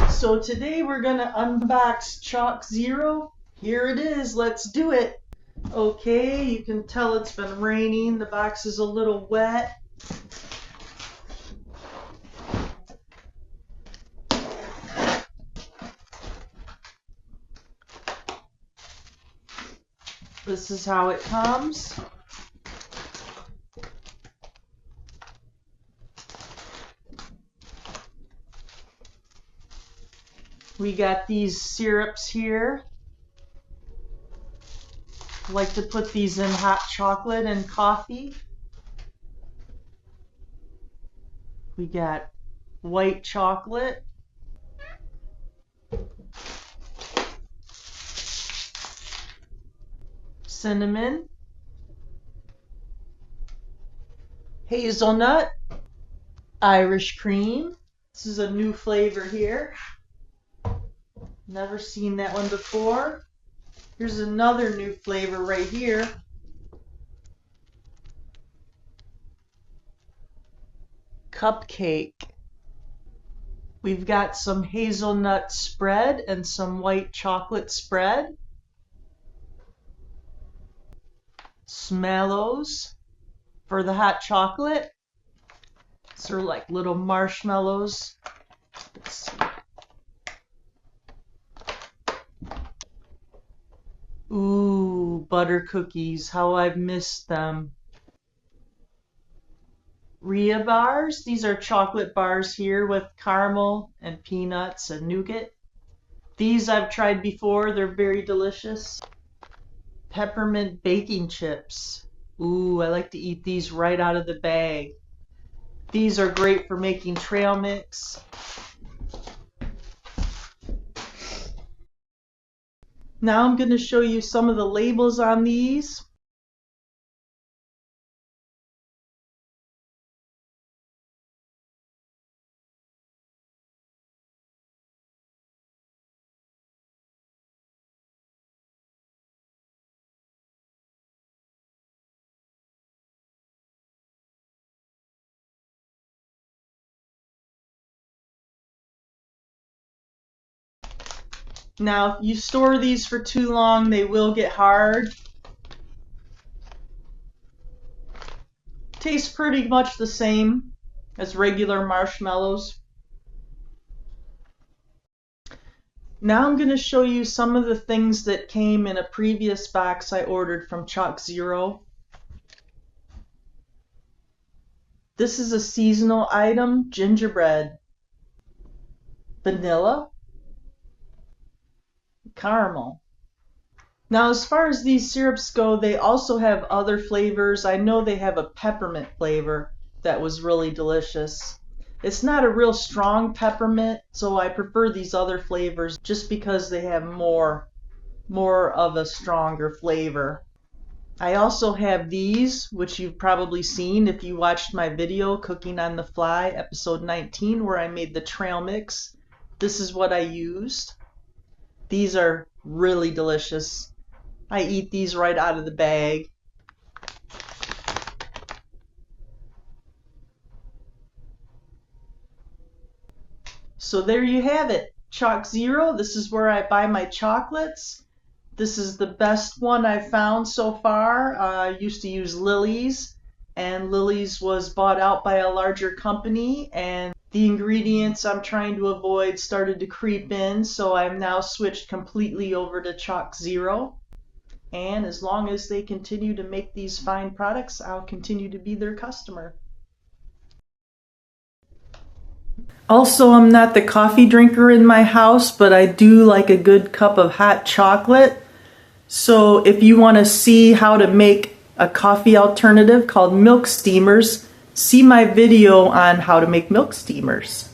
So today we're gonna unbox ChocZero. Here it is, let's do it. Okay, you can tell it's been raining. The box is a little wet. This is how it comes. We got these syrups here. I like to put these in hot chocolate and coffee. We got white chocolate. Cinnamon. Hazelnut. Irish cream. This is a new flavor here. Never seen that one before. Here's another new flavor right here. Cupcake. We've got some hazelnut spread and some white chocolate spread. Smallows for the hot chocolate. These are like little marshmallows. Let's see. Ooh, butter cookies, how I've missed them. Rhea bars, these are chocolate bars here with caramel and peanuts and nougat. These I've tried before, they're very delicious. Peppermint baking chips. Ooh, I like to eat these right out of the bag. These are great for making trail mix. Now I'm going to show you some of the labels on these. Now, if you store these for too long, they will get hard. Tastes pretty much the same as regular marshmallows. Now I'm going to show you some of the things that came in a previous box I ordered from ChocZero. This is a seasonal item, gingerbread, vanilla, caramel. Now as far as these syrups go, they also have other flavors. I know they have a peppermint flavor that was really delicious. It's not a real strong peppermint, so I prefer these other flavors just because they have more of a stronger flavor. I also have these, which you've probably seen if you watched my video, Cooking on the Fly, episode 19, where I made the trail mix. This is what I used. These are really delicious. I eat these right out of the bag. So there you have it, ChocZero. This is where I buy my chocolates. This is the best one I've found so far. I used to use Lily's, and Lily's was bought out by a larger company, and the ingredients I'm trying to avoid started to creep in, so I've now switched completely over to ChocZero. And as long as they continue to make these fine products, I'll continue to be their customer. Also, I'm not the coffee drinker in my house, but I do like a good cup of hot chocolate. So if you want to see how to make a coffee alternative called milk steamers, see my video on how to make milk steamers.